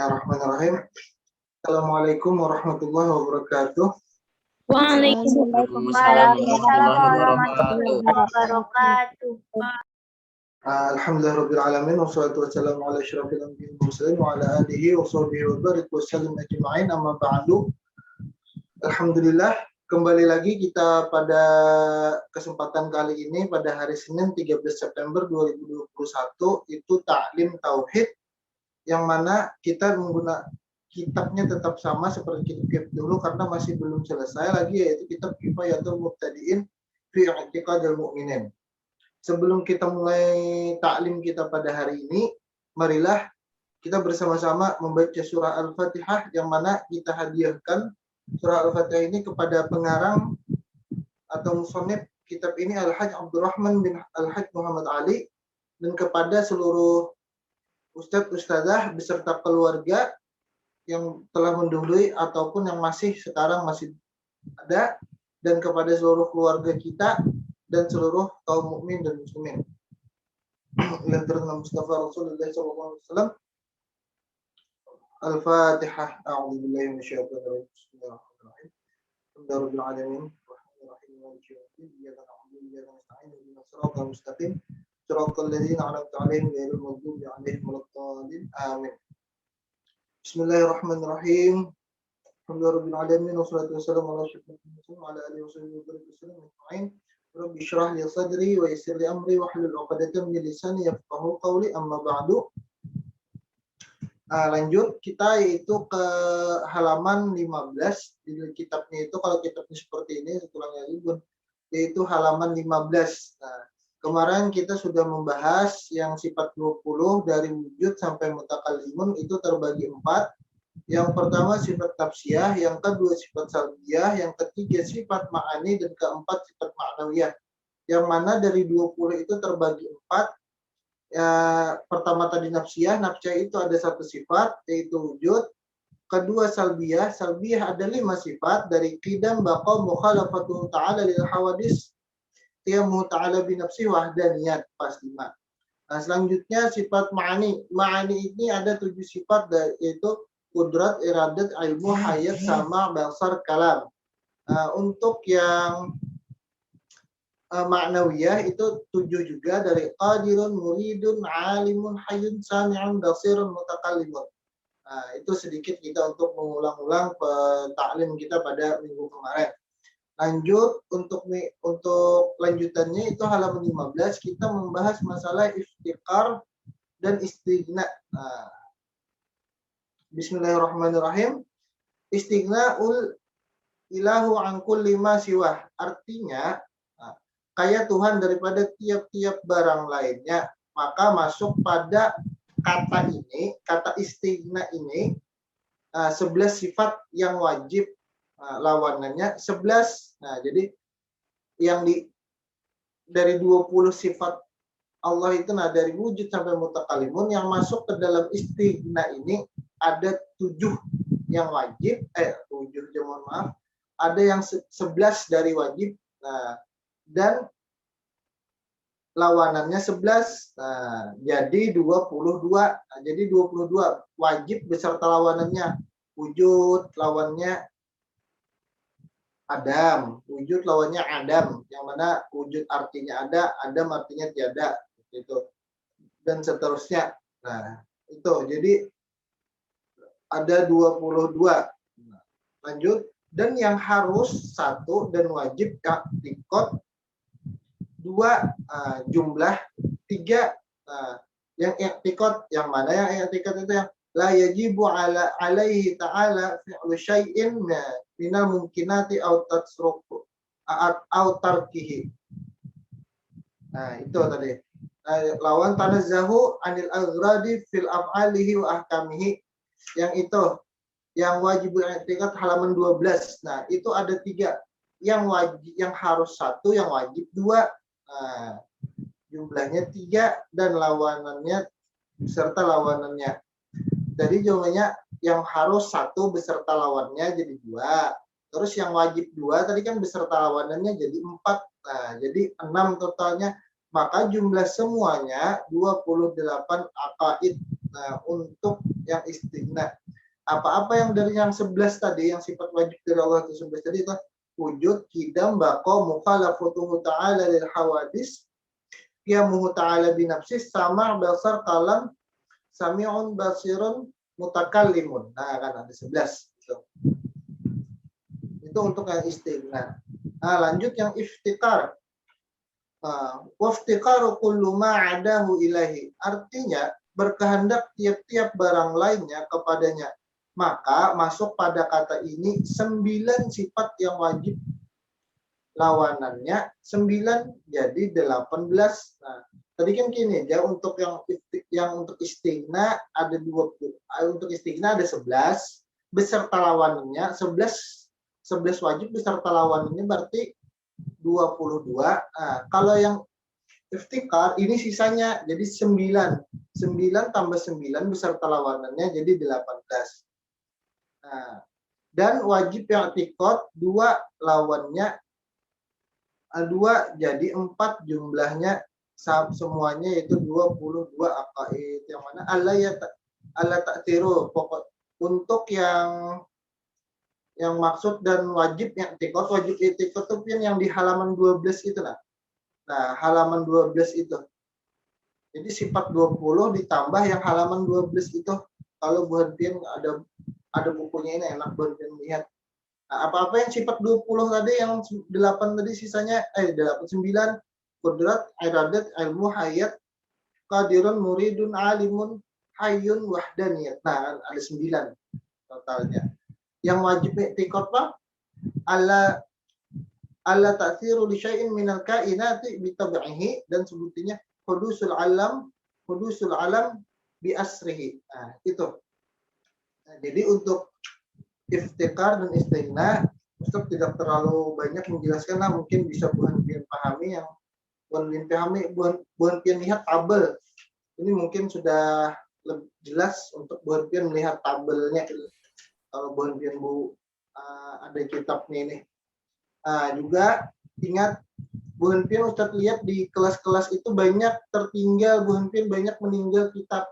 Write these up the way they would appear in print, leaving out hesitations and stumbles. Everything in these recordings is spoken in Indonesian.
Bismillahirrahmanirrahim. Assalamualaikum warahmatullahi wabarakatuh. Waalaikumsalam warahmatullahi wabarakatuh. Alhamdulillahirabbil alamin wassalatu wassalamu ala asyrofil anbiya'i wal mursalin wa ala alihi wa sahbihi wa barik wa sallim ajma'in, amma ba'du. Alhamdulillah, kembali lagi kita pada kesempatan kali ini pada hari Senin 13 September 2021 itu Ta'lim Tauhid, yang mana kita menggunakan kitabnya tetap sama seperti kitab dulu karena masih belum selesai lagi, yaitu kitab Kifayatul Mubtadi'in fi I'tiqadil Mu'minin. Sebelum kita mulai taklim kita pada hari ini, marilah kita bersama-sama membaca surah Al-Fatihah, yang mana kita hadiahkan surah Al-Fatihah ini kepada pengarang atau musannif kitab ini Al-Hajj Abdurrahman bin Al-Hajj Muhammad Ali, dan kepada seluruh ustadz ustadzah beserta keluarga yang telah mendahului ataupun yang sekarang masih ada, dan kepada seluruh keluarga kita dan seluruh kaum mukmin dan muslimin. Lantaran Mustafa Rasulullah SAW. Al-Fatihah. A'udzubillahi minasyaitonir rajim. Bismillahirrahmanirrahim. Alhamdulillahirabbil alamin. Arrahmanirrahim. Maliki yaumiddin. Iyyaka na'budu wa iyyaka nasta'in. Ihdinas siratal mustaqim. Siratal ladzina an'amta 'alaihim ghairil maghdubi 'alaihim waladdallin. Amin. Bismillahirrahmanirrahim. Alhamdulillahirabbil alamin wassalatu wassalamu ala asyrofil mursalin wa ala alihi wasallam ajma'in. Rabbi shrah li sadri wa yassir li amri wahlul 'uqdatam min lisani yafqahu qawli, amma ba'du. Lanjut kita yaitu ke halaman 15 di kitabnya itu. Kalau kitabnya seperti ini setulangnya ribut, yaitu halaman 15. Kemarin kita sudah membahas yang sifat 20 dari wujud sampai mutakallimun itu terbagi 4. Yang pertama sifat tafsiyah, yang kedua sifat salbiyah, yang ketiga sifat ma'ani, dan keempat sifat ma'nawiyah. Yang mana dari 20 itu terbagi 4. Ya, pertama tadi nafsiyah itu ada 1 sifat yaitu wujud. Kedua salbiyah ada 5 sifat, dari qidam, baqa, mukhalafatuhu ta'ala lil hawadis, qiyamuhu ta'ala bi nafsi, wahdaniyat, pas 5. Selanjutnya sifat ma'ani ini ada 7 sifat, yaitu kudrat, iradat, ilmu, hayat, sama, basar, kalam. Untuk yang ma'nawiyah itu 7 juga, dari qadirun, muridun, alimun, hayyun, sami'un, basirun, mutakallimun. Itu sedikit kita untuk mengulang-ulang taklim kita pada minggu kemarin. Lanjut untuk lanjutannya itu halaman 15, kita membahas masalah iftiqar dan istighna. Bismillahirrahmanirrahim. Istighna'ul ilahu an kulli ma siwah. Artinya kaya Tuhan daripada tiap-tiap barang lainnya. Maka masuk pada kata ini, kata istighna ini 11 sifat yang wajib, lawanannya 11. Jadi yang dari 20 sifat Allah itu, dari wujud sampai mutakallimun, yang masuk ke dalam istighna ini ada 7 yang wajib, 7 mohon maaf, ada yang 11 dari wajib, dan lawanannya 11, jadi 22. Jadi 22 wajib beserta lawanannya. Wujud lawannya Adam, wujud lawannya Adam, yang mana wujud artinya ada, Adam artinya tiada, gitu, dan seterusnya. Itu jadi ada 22. Lanjut, dan yang harus 1 dan wajib i'tikad 2, jumlah 3. Yang i'tikad yang mana? Yang i'tikad itu yang la yajibu alaihi ta'ala fi'lu syai'in minal mumkinati aw tatsruku aw tarkihi. Itu tadi. Lawan tanazzahu anil aghradi fil af'alihi wa ahkamihi. Yang itu yang wajib i'tikad halaman 12. Itu ada 3. Yang wajib, yang harus 1, yang wajib 2. Jumlahnya 3 dan lawanannya beserta lawanannya. Jadi jumlahnya yang harus 1 beserta lawannya jadi 2. Terus yang wajib 2 tadi kan beserta lawanannya jadi 4. Jadi 6 totalnya. Maka jumlah semuanya 28 aqaid Nah, untuk yang istighna, apa-apa yang dari yang 11 tadi, yang sifat wajib dari Allah itu 11 tadi itu wujud, kidam, bako, mukhalafatuhu ta'ala lil hawadis, qiyamuhu ta'ala binafsis, sama, basar, kalam, sami'un, basirun, mutakallimun. Nah, kan ada 11. Itu untuk yang istighna. Nah, lanjut yang iftikar. Waftikaru kullu ma'adahu ilahi. Artinya, berkehendak tiap-tiap barang lainnya kepadanya. Maka masuk pada kata ini 9 sifat yang wajib, lawanannya 9 jadi 18. Nah, tadi kan gini ya, untuk yang untuk istighna ada 20, untuk istighna ada 11 beserta lawanannya, 11 wajib beserta lawanannya berarti 22. Nah, kalau yang iftikar ini sisanya jadi 9. 9 tambah 9 beserta lawanannya jadi 18. Nah, dan wajib yang i'tikad 2 lawannya 2 jadi 4 jumlahnya semuanya itu 22 aqaid. Yang mana Allah ta'tiru pokok untuk yang maksud dan wajib yang i'tikad itu yang di halaman 12 itu nah. Nah, halaman 12 itu. Jadi sifat 20 ditambah yang halaman 12 itu. Kalau buat Pian ada bukunya ini enak buat Pian lihat. Nah, apa-apa yang sifat 20 tadi, yang 8 tadi sisanya 9 kudrat, iradat, ilmu, hayat, qadirun, muridun, alimun, hayyun, wahdaniyat. Nah, ada 9 totalnya. Yang wajib i'tikad apa? Alla ta'thiru li syai'in minal kainati bi tab'ihi, dan sebutnya hudusul alam bi asrihi. Nah, itu. Nah, jadi untuk iftikar dan istighna, Ustaz tidak terlalu banyak menjelaskan, nah mungkin bisa buan pian pahami, yang buan pian lihat tabel. Ini mungkin sudah lebih jelas untuk buan pian melihat tabelnya. Kalau buan pian ada kitabnya ini. Nah, juga ingat buan pian Ustaz lihat di kelas-kelas itu banyak tertinggal, buan pian banyak meninggal kitab,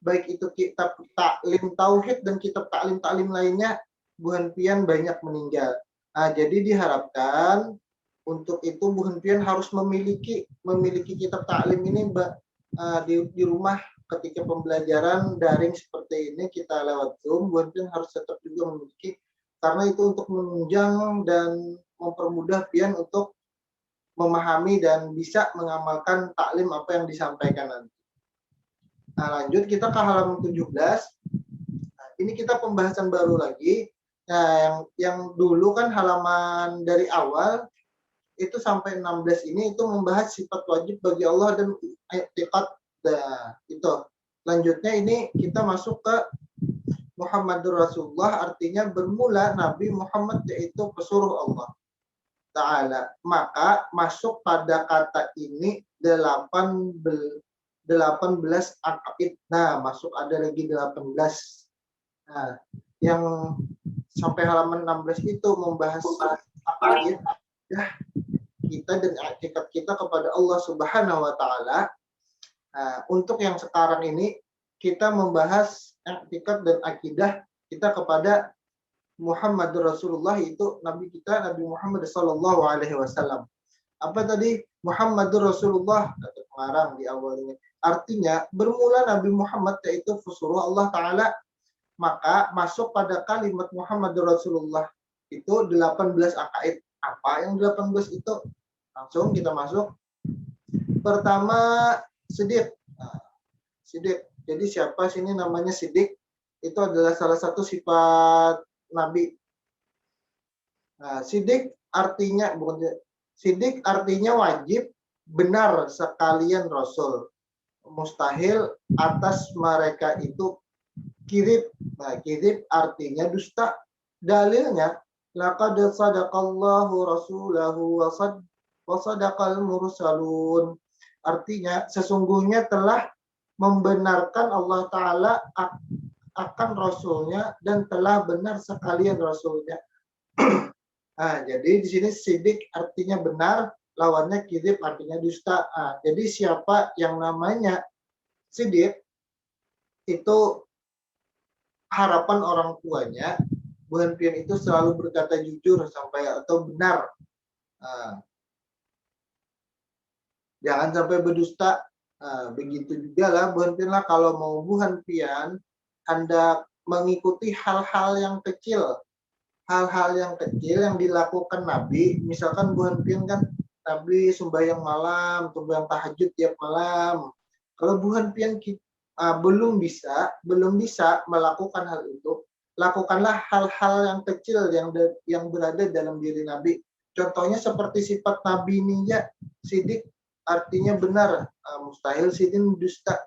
baik itu kitab taklim tauhid dan kitab taklim lainnya, buhan pian banyak meninggal. Nah, jadi diharapkan untuk itu buhan pian harus memiliki kitab taklim ini di rumah ketika pembelajaran daring seperti ini kita lewat Zoom. Buhan pian harus tetap juga memiliki, karena itu untuk menunjang dan mempermudah pian untuk memahami dan bisa mengamalkan taklim apa yang disampaikan nanti. Nah, lanjut kita ke halaman 17. Nah, ini kita pembahasan baru lagi. Nah, yang dulu kan halaman dari awal itu sampai 16 ini itu membahas sifat wajib bagi Allah dan i'tikad. Nah, itu. Lanjutnya ini kita masuk ke Muhammadur Rasulullah, artinya bermula Nabi Muhammad, yaitu pesuruh Allah Ta'ala. Maka masuk pada kata ini 18 aqaid. Nah, masuk ada lagi 18. Nah, yang sampai halaman 16 itu membahas aqaid ya, kita dan i'tikad kita kepada Allah Subhanahu wa taala. Nah, untuk yang sekarang ini kita membahas i'tikad dan akidah kita kepada Muhammadur Rasulullah, itu Nabi kita, Nabi Muhammad sallallahu alaihi wasallam. Apa tadi? Muhammadur Rasulullah, kata pengarang di awalnya. Artinya bermula Nabi Muhammad, yaitu pesuruh Allah Ta'ala. Maka masuk pada kalimat Muhammadur Rasulullah itu 18 aqaid. Apa yang 18 itu? Langsung kita masuk. Pertama, Siddiq. Nah, Siddiq. Jadi siapa sini namanya Siddiq? Itu adalah salah satu sifat Nabi. Nah, Siddiq artinya wajib, benar sekalian Rasul. Mustahil atas mereka itu kirib. Nah, kirib artinya dusta. Dalilnya, laqad sadaqallahu rasulahu wa sadaqal mursalun. Artinya, sesungguhnya telah membenarkan Allah Ta'ala akan Rasulnya dan telah benar sekalian Rasulnya. Nah, jadi di sini Siddiq artinya benar, lawannya kirib artinya dusta. Nah, jadi siapa yang namanya Siddiq itu harapan orang tuanya Bu Henpian itu selalu berkata jujur sampai atau benar. Nah, jangan sampai berdusta. Nah, begitu juga lah Bu Henpian lah kalau mau Bu Henpian hendak mengikuti hal-hal yang kecil yang dilakukan Nabi. Misalkan Bu Henpian kan Nabi sembahyang malam, sembahyang tahajud tiap malam. Kalau Bu Henpian belum bisa melakukan hal itu, lakukanlah hal-hal yang kecil yang berada dalam diri Nabi. Contohnya seperti sifat Nabi ini ya, sidik artinya benar, mustahil sidin dusta.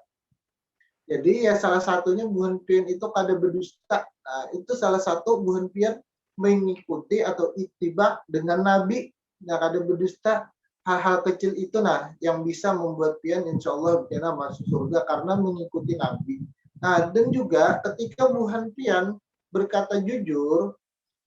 Jadi ya salah satunya Bu Henpian itu kada berdusta. Nah, itu salah satu Bu Henpian mengikuti atau ittiba dengan Nabi, yang kada berdusta. Hal-hal kecil itu nah yang bisa membuat pian insya Allah pian masuk surga karena mengikuti Nabi. Nah, dan juga ketika Bu Henpian berkata jujur,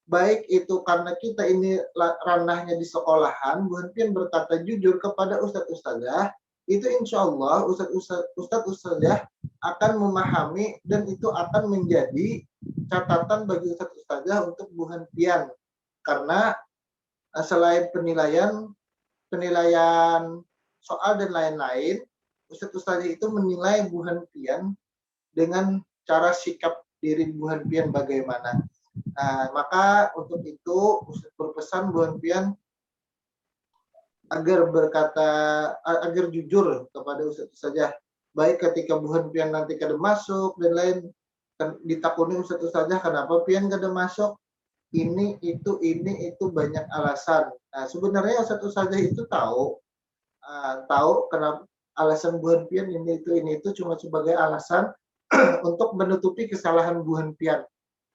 baik itu karena kita ini ranahnya di sekolahan, Bu Henpian berkata jujur kepada ustadz-ustadzah, itu insya Allah ustadz-ustadzah akan memahami dan itu akan menjadi catatan bagi ustadz-ustadzah untuk Bu Henpian. Karena selain penilaian soal dan lain-lain, ustadz-ustadzah itu menilai Bu Henpian dengan cara sikap diri Bu Henpian bagaimana. Nah, maka untuk itu Ustadz berpesan Bu Henpian agar jujur kepada Ustadz saja. Baik ketika Bu Henpian nanti kada masuk dan lain, ditakuni Ustadz saja kenapa pian kada masuk, ini itu banyak alasan. Nah, sebenarnya Ustadz saja itu tahu kenapa alasan Bu Henpian ini itu cuma sebagai alasan untuk menutupi kesalahan Bu Henpian.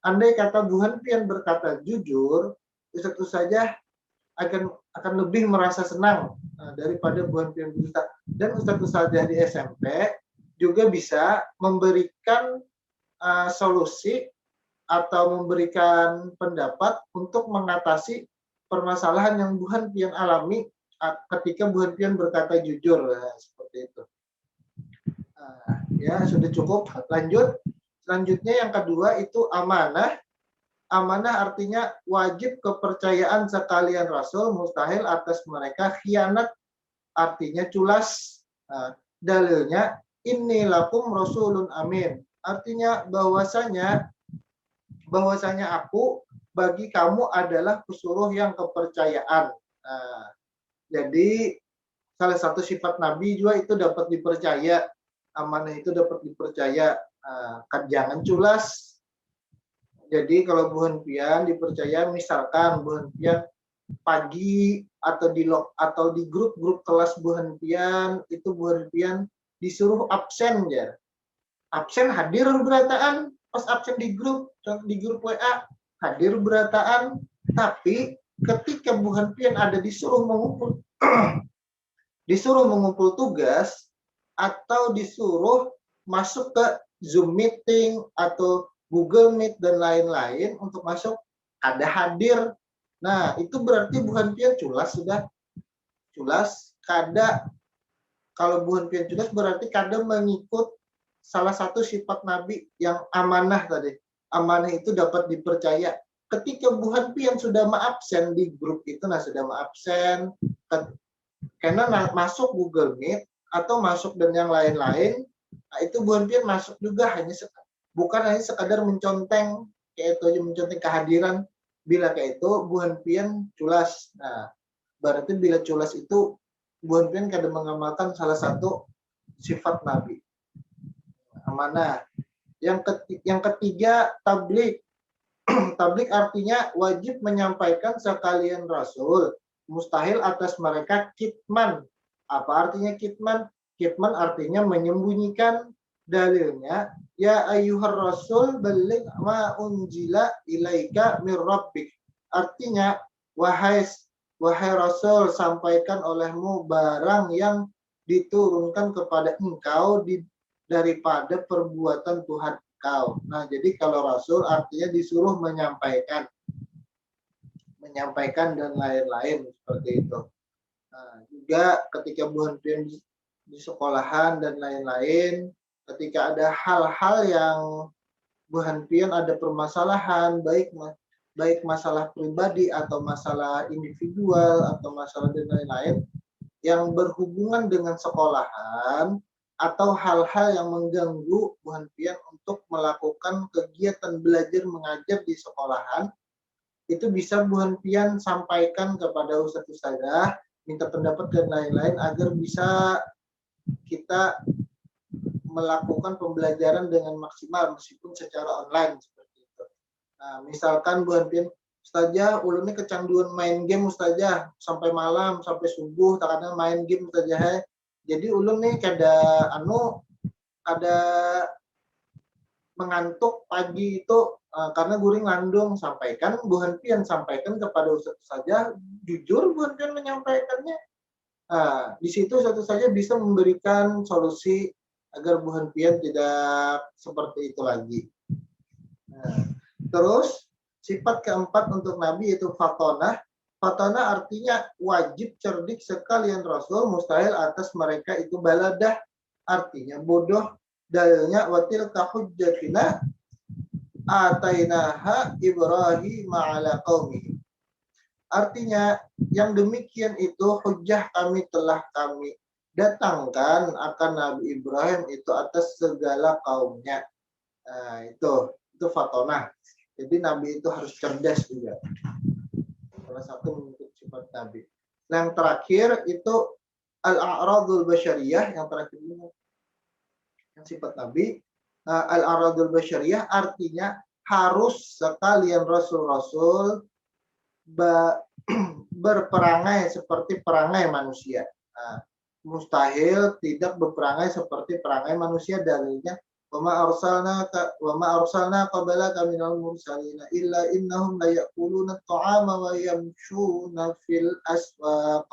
Andai kata Bu Henpian berkata jujur, Ustadz saja akan lebih merasa senang daripada Bu Henpian berdusta. Dan Ustadz saja di SMP juga bisa memberikan solusi atau memberikan pendapat untuk mengatasi permasalahan yang Bu Henpian alami ketika Bu Henpian berkata jujur. Seperti itu. Ya, sudah cukup. Lanjut. Selanjutnya yang kedua itu amanah. Amanah artinya wajib kepercayaan sekalian Rasul, mustahil atas mereka khianat, artinya culas. Dalilnya inni lakum rasulun amin. Artinya bahwasanya aku bagi kamu adalah pesuruh yang kepercayaan. Jadi salah satu sifat Nabi juga itu dapat dipercaya. Amanah itu dapat dipercaya. Jangan culas. Jadi kalau Bu Henpian dipercaya, misalkan Bu Henpian pagi atau di grup kelas Bu Henpian itu Bu Henpian disuruh absen ya. Absen hadir berataan, pas absen di grup WA hadir berataan, tapi ketika Bu Henpian ada disuruh mengumpul tugas atau disuruh masuk ke Zoom meeting atau Google Meet dan lain-lain untuk masuk ada hadir. Nah, itu berarti Bu Henpian culas sudah. Culas kalau Bu Henpian culas berarti kada mengikut salah satu sifat Nabi yang amanah tadi. Amanah itu dapat dipercaya. Ketika Bu Henpian sudah absen di grup itu, sudah absen karena masuk Google Meet atau masuk dan yang lain-lain, itu Bu Henpian masuk juga bukan hanya sekadar menconteng kayak itu, menconteng kehadiran. Bila kayak itu Bu Henpian culas. Nah, berarti bila culas itu Bu Henpian kada mengamalkan salah satu sifat Nabi. Amanah. Yang ketiga tablik. Tablik artinya wajib menyampaikan sekalian Rasul, mustahil atas mereka kitman. Apa artinya kitman? Kitman artinya menyembunyikan. Dalilnya ya ayyuhar rasul balligh ma unzila ilaika mir rabbik. Artinya wahai Rasul, sampaikan olehmu barang yang diturunkan kepada engkau daripada perbuatan Tuhan engkau. Nah, jadi kalau Rasul artinya disuruh menyampaikan dan lain-lain seperti itu. Nah, juga ketika Bu Henpian di sekolahan dan lain-lain, ketika ada hal-hal yang Bu Hanfian ada permasalahan, baik masalah pribadi atau masalah individual atau masalah dan lain-lain yang berhubungan dengan sekolahan atau hal-hal yang mengganggu Bu Hanfian untuk melakukan kegiatan belajar mengajar di sekolahan, itu bisa Bu Hanfian sampaikan kepada Ustadz Ustadzah, minta pendapat dan lain-lain agar bisa kita melakukan pembelajaran dengan maksimal meskipun secara online seperti itu. Nah, misalkan Bu Hanfian, Ustazah, ulun ini kecanduan main game Ustazah sampai malam, sampai subuh, kadang main game Ustazah. Jadi ulun nih ada mengantuk pagi itu karena guring landung, sampaikan Bu Hanfian sampaikan kepada Ustaz saja, jujur Bu Hanfian menyampaikannya. Nah, di situ satu saja bisa memberikan solusi agar Bu Hanfian tidak seperti itu lagi. Nah, terus sifat keempat untuk Nabi yaitu fatonah. Fatonah artinya wajib, cerdik sekalian Rasul, mustahil atas mereka itu baladah, artinya bodoh. Dalilnya watil kahujjatina atainaha Ibrahim ala qaumi. Artinya yang demikian itu hujjah kami telah kami datangkan akan Nabi Ibrahim itu atas segala kaumnya. Nah, itu fatonah. Jadi Nabi itu harus cerdas juga. Salah satu bentuk sifat Nabi. Yang terakhir itu al-a'radul basyariyah, yang terakhir ini yang sifat Nabi. Al-a'radul basyariyah artinya harus sekalian Rasul-Rasul berperangai seperti perangai manusia. Nah, mustahil tidak berperangai seperti perangai manusia. Dalilnya wa ma arsalna qablaka minal mursalina illa innahum la ya'kuluna at-ta'ama wa yamshuna fil aswaq.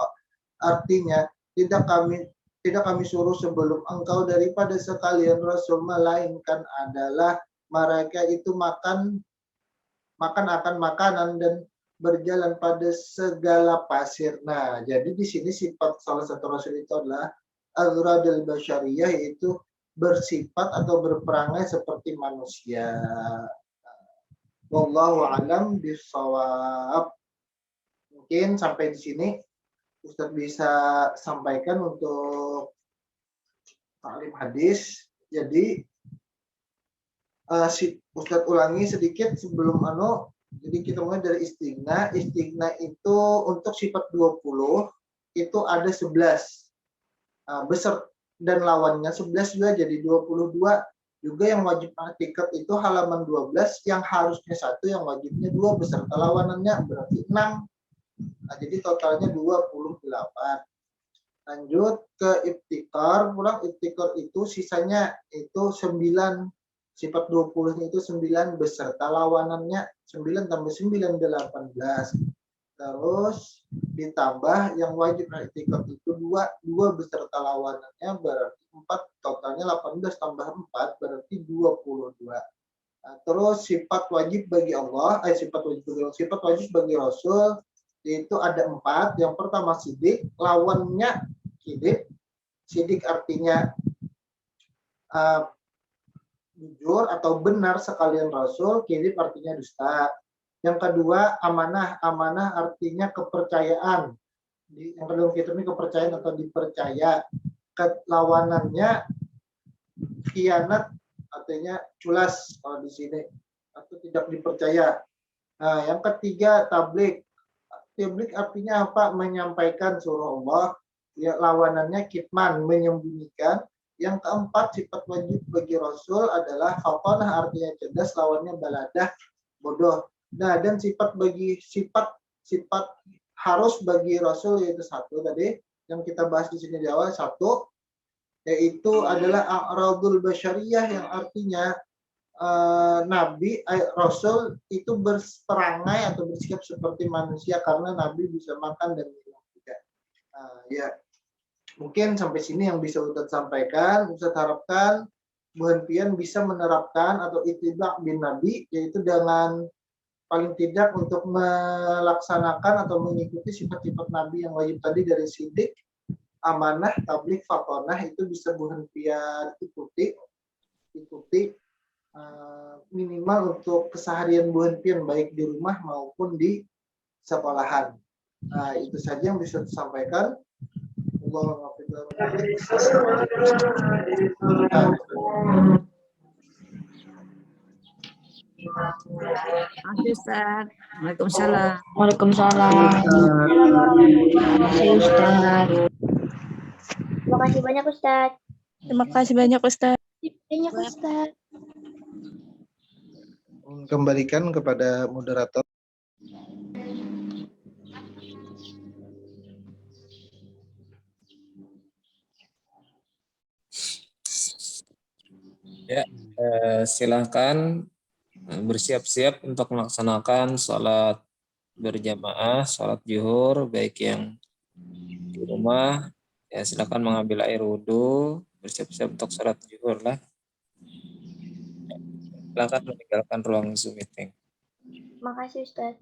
Artinya tidak kami suruh sebelum engkau daripada sekalian rasul, melainkan adalah mereka itu makan akan makanan dan berjalan pada segala pasir. Nah, jadi di sini sifat salah satu rasul itu adalah al-radul basyariyah, yaitu bersifat atau berperangai seperti manusia. Wallahu a'lam bishawab. Mungkin sampai di sini Ustadz bisa sampaikan untuk taklim hadis. Jadi Ustadz ulangi sedikit sebelum jadi kita mulai dari istighna. Istighna itu untuk sifat 20 itu ada 11 besar dan lawannya 11 juga jadi 22. Juga yang wajib i'tikad itu halaman 12, yang harusnya 1, yang wajibnya 2 beserta lawanannya berarti 6. Nah, jadi totalnya 28. Lanjut ke iftikar, pulang iftikar itu sisanya itu 9. Sifat 20-nya itu 9 beserta lawanannya 9 tambah 9 18. Terus ditambah yang wajib i'tikad itu 2 beserta lawanannya berarti 4, totalnya 18 tambah 4 berarti 22. Nah, terus sifat wajib bagi Allah, sifat wajib bagi Rasul itu ada 4. Yang pertama sidik, lawannya kidib. Sidik artinya jujur atau benar sekalian Rasul, kidib artinya dusta. Yang kedua amanah, amanah artinya kepercayaan. Yang kedua kita ini kepercayaan atau dipercaya. Lawanannya khianat artinya culas kalau di sini, atau tidak dipercaya. Nah, yang ketiga tablik. Tablik artinya apa? Menyampaikan surah Allah. Ya, lawanannya kitman, menyembunyikan. Yang keempat sifat wajib bagi Rasul adalah fatonah, artinya cerdas, lawannya baladah, bodoh. Nah, dan sifat harus bagi Rasul yaitu 1 tadi yang kita bahas di sini di awal, 1 yaitu adalah a'radul basyariyah, yang artinya Rasul itu berperangai atau bersikap seperti manusia karena Nabi bisa makan dan minum juga. Ya, mungkin sampai sini yang bisa Ustadz sampaikan. Ustadz harapkan Bu Hanfian bisa menerapkan atau ittiba' bin Nabi, yaitu dengan paling tidak untuk melaksanakan atau mengikuti sifat-sifat Nabi yang wajib tadi dari sidik, amanah, tablik, fatonah, itu bisa Bu Hanfian ikuti ikuti minimal untuk keseharian buhan-pian baik di rumah maupun di sekolahan. Nah, itu saja yang bisa disampaikan. Ustaz. Waalaikumsalam. Waalaikumsalam. Ustaz. Terima kasih banyak Ustaz. Terima kasih banyak Ustaz. Banyak Ustaz. Kembalikan kepada moderator. Ya, silahkan bersiap-siap untuk melaksanakan sholat berjamaah, sholat zuhur, baik yang di rumah, ya silahkan mengambil air wudhu, bersiap-siap untuk sholat zuhur lah. Silahkan meninggalkan ruang Zoom meeting. Terima kasih Ustaz.